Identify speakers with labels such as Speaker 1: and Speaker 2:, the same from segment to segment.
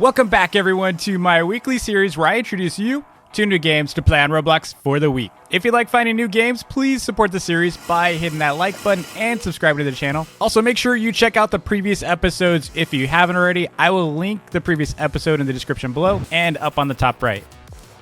Speaker 1: Welcome back, everyone, to my weekly series where I introduce you to new games to play on Roblox for the week. If you like finding new games, please support the series by hitting that like button and subscribing to the channel. Also, make sure you check out the previous episodes if you haven't already. I will link the previous episode in the description below and up on the top right.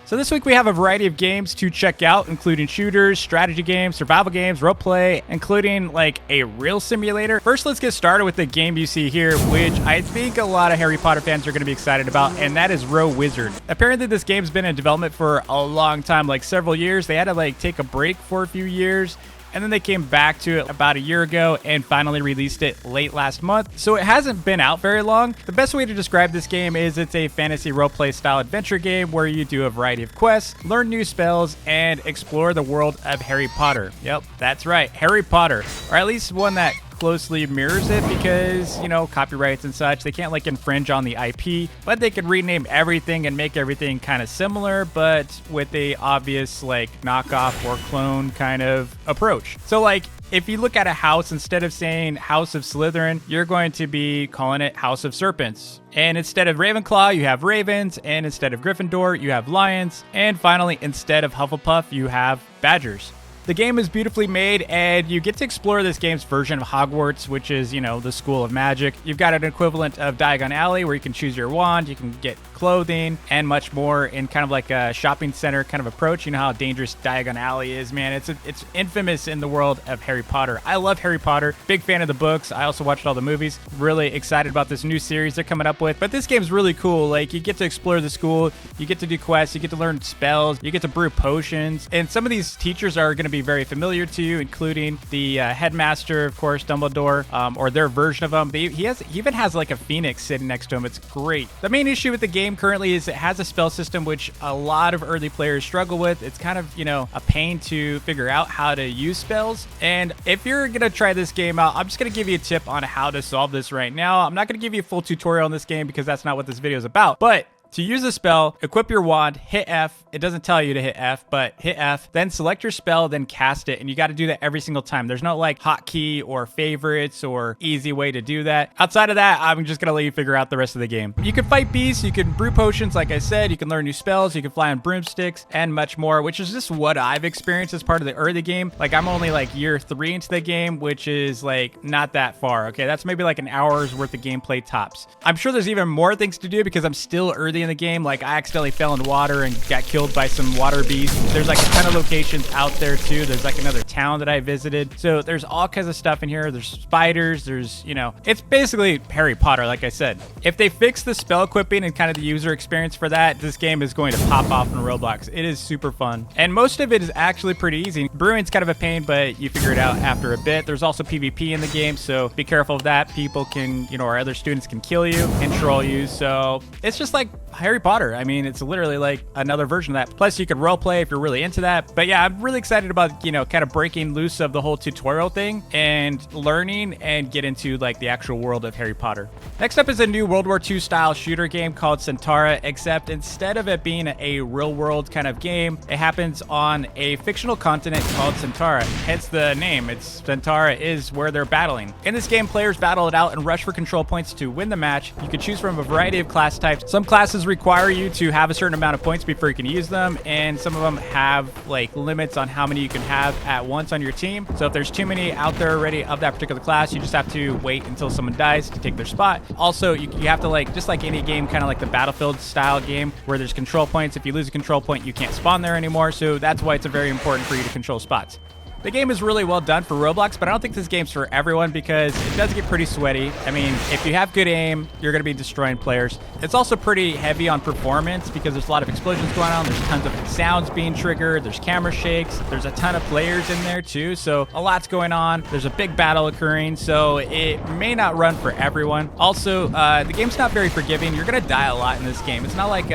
Speaker 1: So this week we have a variety of games to check out, including shooters, strategy games, survival games, roleplay, including like a real simulator. First, let's get started with the game you see here, which I think a lot of Harry Potter fans are going to be excited about, and that is Row Wizard. Apparently, this game's been in development for a long time, like several years. They had to like take a break for a few years, and then they came back to it about a year ago and finally released it late last month. So it hasn't been out very long. The best way to describe this game is it's a fantasy roleplay style adventure game where you do a variety of quests, learn new spells, and explore the world of Harry Potter. Yep, that's right, Harry Potter. Or at least one that closely mirrors it because, you know, copyrights and such. They can't like infringe on the IP, but they could rename everything and make everything kind of similar, but with a obvious like knockoff or clone kind of approach. So like, if you look at a house, instead of saying House of Slytherin, you're going to be calling it House of Serpents. And instead of Ravenclaw, you have ravens. And instead of Gryffindor, you have lions. And finally, instead of Hufflepuff, you have badgers. The game is beautifully made, and you get to explore this game's version of Hogwarts, which is, you know, the school of magic. You've got an equivalent of Diagon Alley, where you can choose your wand, you can get clothing, and much more in kind of like a shopping center kind of approach. You know how dangerous Diagon Alley is, man. It's infamous in the world of Harry Potter. I love Harry Potter. Big fan of the books. I also watched all the movies. Really excited about this new series they're coming up with. But this game's really cool. Like, you get to explore the school, you get to do quests, you get to learn spells, you get to brew potions, and some of these teachers are going to be very familiar to you, including the headmaster, of course, Dumbledore, or their version of him. He even has like a phoenix sitting next to him. It's great. The main issue with the game currently is it has a spell system which a lot of early players struggle with. It's kind of, you know, a pain to figure out how to use spells. And if you're gonna try this game out, I'm just gonna give you a tip on how to solve this right now. I'm not gonna give you a full tutorial on this game because that's not what this video is about, but to use a spell, equip your wand, hit F. It doesn't tell you to hit F, but hit F, then select your spell, then cast it. And you got to do that every single time. There's no like hotkey or favorites or easy way to do that. Outside of that, I'm just going to let you figure out the rest of the game. You can fight beasts, you can brew potions, like I said, you can learn new spells, you can fly on broomsticks, and much more, which is just what I've experienced as part of the early game. Like, I'm only like year 3 into the game, which is like not that far. Okay, that's maybe like an hour's worth of gameplay tops. I'm sure there's even more things to do because I'm still early in the game. Like, I accidentally fell in water and got killed by some water beasts. There's like a ton of locations out there too. There's like another town that I visited. So there's all kinds of stuff in here. There's spiders. There's, you know, it's basically Harry Potter, like I said. If they fix the spell equipping and kind of the user experience for that, this game is going to pop off in Roblox. It is super fun. And most of it is actually pretty easy. Brewing's kind of a pain, but you figure it out after a bit. There's also PvP in the game, so be careful of that. People can, you know, or other students can kill you and troll you. So it's just like Harry Potter. I mean, it's literally like another version of that. Plus, you can roleplay if you're really into that. But yeah, I'm really excited about, you know, kind of breaking loose of the whole tutorial thing and learning and get into like the actual world of Harry Potter. Next up is a new World War II style shooter game called CENTAURA, except instead of it being a real world kind of game, it happens on a fictional continent called CENTAURA. Hence the name. It's CENTAURA is where they're battling. In this game, players battle it out and rush for control points to win the match. You can choose from a variety of class types. Some classes require you to have a certain amount of points before you can use them, and some of them have like limits on how many you can have at once on your team. So if there's too many out there already of that particular class, you just have to wait until someone dies to take their spot. Also, you have to, like, just like any game, kind of like the Battlefield style game where there's control points. If you lose a control point, you can't spawn there anymore. So that's why it's very important for you to control spots. The game is really well done for Roblox, but I don't think this game's for everyone because it does get pretty sweaty. I mean, if you have good aim, you're going to be destroying players. It's also pretty heavy on performance because there's a lot of explosions going on. There's tons of sounds being triggered. There's camera shakes. There's a ton of players in there too, so a lot's going on. There's a big battle occurring, so it may not run for everyone. Also, the game's not very forgiving. You're going to die a lot in this game. It's not like,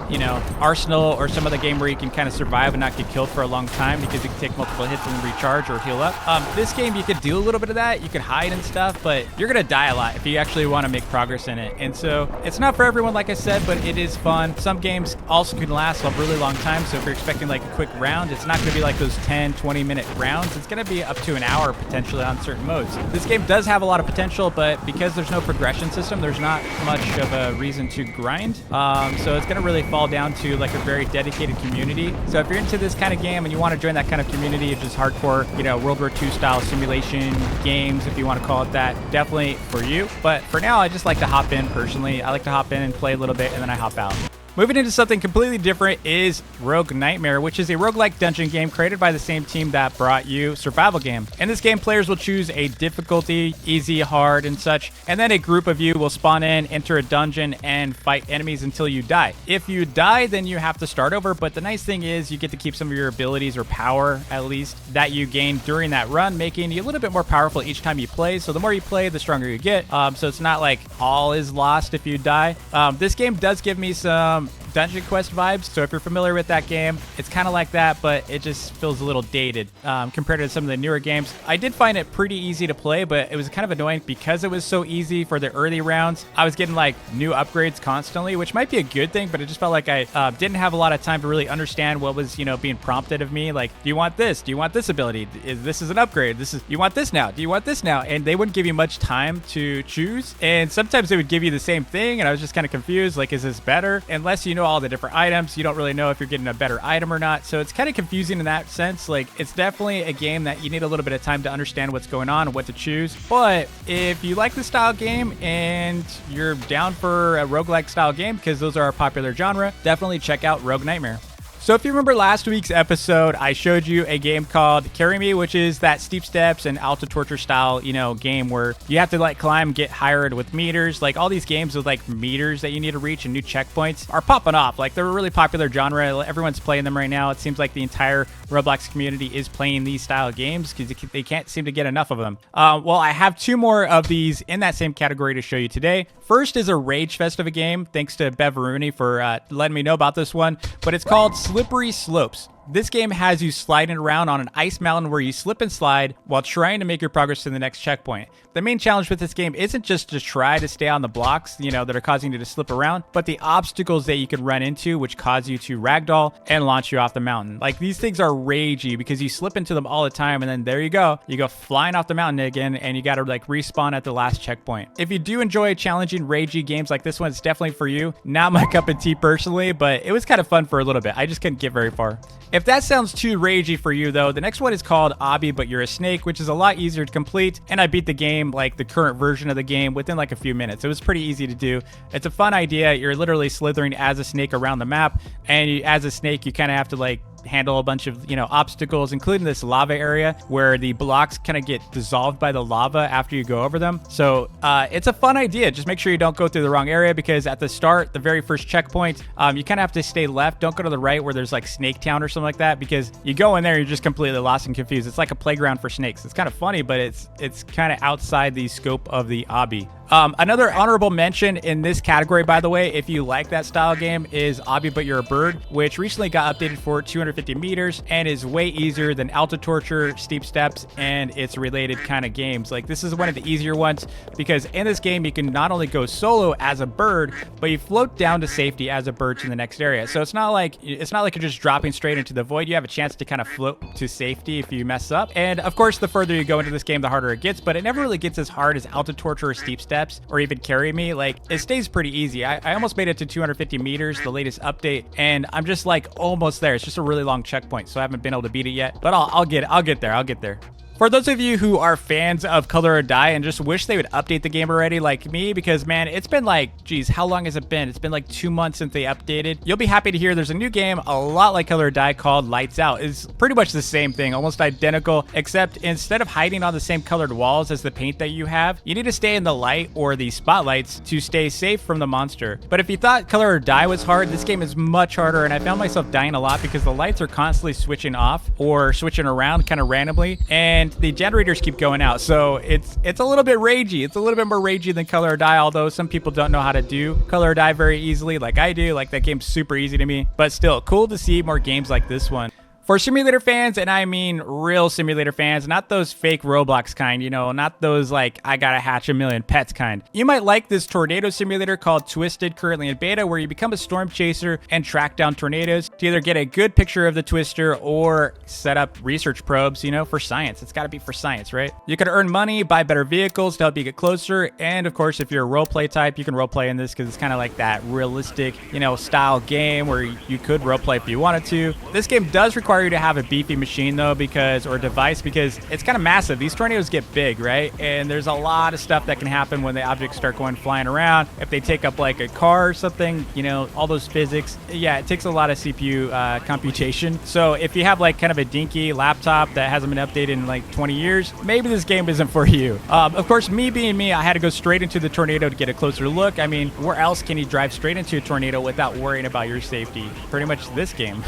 Speaker 1: you know, Arsenal or some other game where you can kind of survive and not get killed for a long time because you can take multiple hits and recharge. recharge or heal up. This game, you could do a little bit of that. You could hide and stuff, but you're going to die a lot if you actually want to make progress in it. And so it's not for everyone, like I said, but it is fun. Some games also can last a really long time. So if you're expecting like a quick round, it's not going to be like those 10, 20-minute rounds. It's going to be up to an hour potentially on certain modes. This game does have a lot of potential, but because there's no progression system, there's not much of a reason to grind. So it's going to really fall down to like a very dedicated community. So if you're into this kind of game and you want to join that kind of community, it's just hardcore, you know, World War II style simulation games, if you want to call it that, definitely for you. But for now, I just like to hop in personally. I like to hop in and play a little bit and then I hop out. Moving into something completely different is Rogue Nightmare, which is a roguelike dungeon game created by the same team that brought you Survival Game. In this game, players will choose a difficulty, easy, hard, and such, and then a group of you will spawn in, enter a dungeon, and fight enemies until you die. If you die, then you have to start over, but the nice thing is you get to keep some of your abilities, or power at least, that you gain during that run, making you a little bit more powerful each time you play. So the more you play, the stronger you get. So it's not like all is lost if you die. This game does give me some Dungeon Quest vibes, so if you're familiar with that game, it's kind of like that, but it just feels a little dated compared to some of the newer games. I did find it pretty easy to play, but it was kind of annoying because it was so easy for the early rounds. I was getting like new upgrades constantly, which might be a good thing, but it just felt like I didn't have a lot of time to really understand what was, you know, being prompted of me. Like, do you want this? Do you want this ability? This is an upgrade. You want this now? Do you want this now? And they wouldn't give you much time to choose, and sometimes they would give you the same thing, and I was just kind of confused. Like, is this better? Unless you know all the different items, you don't really know if you're getting a better item or not. So it's kind of confusing in that sense. Like, it's definitely a game that you need a little bit of time to understand what's going on and what to choose. But if you like the style game and you're down for a roguelike style game, because those are a popular genre, definitely check out Rogue Nightmare. So if you remember last week's episode, I showed you a game called Carry Me, which is that steep steps and alto torture style, you know, game where you have to like climb, get higher with meters. Like all these games with like meters that you need to reach and new checkpoints are popping off. Like they're a really popular genre. Everyone's playing them right now. It seems like the entire Roblox community is playing these style games because they can't seem to get enough of them. Well, I have two more of these in that same category to show you today. First is a Rage Fest of a game. Thanks to Beveruni for letting me know about this one, but it's called Slippery Slopes. This game has you sliding around on an ice mountain where you slip and slide while trying to make your progress to the next checkpoint. The main challenge with this game isn't just to try to stay on the blocks, you know, that are causing you to slip around, but the obstacles that you can run into which cause you to ragdoll and launch you off the mountain. Like these things are ragey because you slip into them all the time and then there you go flying off the mountain again and you got to like respawn at the last checkpoint. If you do enjoy challenging ragey games like this one, it's definitely for you. Not my cup of tea personally, but it was kind of fun for a little bit. I just couldn't get very far. If that sounds too ragey for you though, the next one is called OBBY But You're a Snake, which is a lot easier to complete, and I beat the game, like the current version of the game, within like a few minutes. It was pretty easy to do. It's a fun idea. You're literally slithering as a snake around the map, and as a snake, you kind of have to like handle a bunch of, you know, obstacles, including this lava area where the blocks kind of get dissolved by the lava after you go over them. So it's a fun idea. Just make sure you don't go through the wrong area because at the start, the very first checkpoint, you kind of have to stay left. Don't go to the right where there's like Snake Town or something like that because you go in there, you're just completely lost and confused. It's like a playground for snakes. It's kind of funny, but it's kind of outside the scope of the OBBY. Another honorable mention in this category, by the way, if you like that style game, is OBBY But You're a Bird, which recently got updated for 250 meters and is way easier than Alto Torture, Steep Steps, and its related kind of games. Like this is one of the easier ones because in this game you can not only go solo as a bird, but you float down to safety as a bird to the next area. So it's not like you're just dropping straight into the void. You have a chance to kind of float to safety if you mess up. And of course, the further you go into this game, the harder it gets. But it never really gets as hard as Alto Torture or Steep Steps or even Carry Me. Like it stays pretty easy. I almost made it to 250 meters, the latest update, and I'm just like almost there. It's just a really long checkpoint, so I haven't been able to beat it yet, but I'll get there. For those of you who are fans of Color or Die and just wish they would update the game already like me, because man, it's been like, geez, how long has it been? It's been like 2 months since they updated. You'll be happy to hear there's a new game a lot like Color or Die called Lights Out. It's pretty much the same thing, almost identical, except instead of hiding on the same colored walls as the paint that you have, you need to stay in the light or the spotlights to stay safe from the monster. But if you thought Color or Die was hard, this game is much harder, and I found myself dying a lot because the lights are constantly switching off or switching around kind of randomly, and the generators keep going out. So it's a little bit ragey. It's a little bit more ragey than Color or Die, although some people don't know how to do Color or Die very easily like I do. Like that game's super easy to me, but still cool to see more games like this one. For simulator fans, and I mean real simulator fans, not those fake Roblox kind, you know, not those like I gotta hatch a million pets kind. You might like this tornado simulator called Twisted, currently in beta, where you become a storm chaser and track down tornadoes to either get a good picture of the twister or set up research probes, you know, for science. It's gotta be for science, right? You can earn money, buy better vehicles to help you get closer, and of course, if you're a roleplay type, you can roleplay in this because it's kind of like that realistic, you know, style game where you could roleplay if you wanted to. This game does require you to have a beefy machine though, or device, because it's kind of massive. These tornadoes get big, right? And there's a lot of stuff that can happen when the objects start going flying around. If they take up like a car or something, you know, all those physics. Yeah, it takes a lot of CPU computation. So if you have like kind of a dinky laptop that hasn't been updated in like 20 years, maybe this game isn't for you. Of course, me being me, I had to go straight into the tornado to get a closer look. I mean, where else can you drive straight into a tornado without worrying about your safety? Pretty much this game.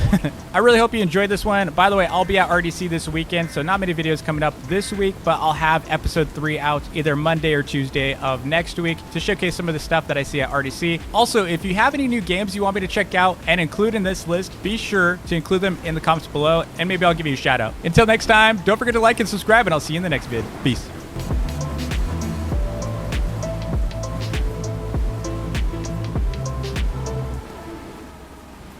Speaker 1: I really hope you enjoyed this one. By the way, I'll be at RDC this weekend, so not many videos coming up this week, but I'll have episode 3 out either Monday or Tuesday of next week to showcase some of the stuff that I see at RDC. Also, if you have any new games you want me to check out and include in this list, be sure to include them in the comments below, and maybe I'll give you a shout out. Until next time, don't forget to like and subscribe, and I'll see you in the next vid. Peace.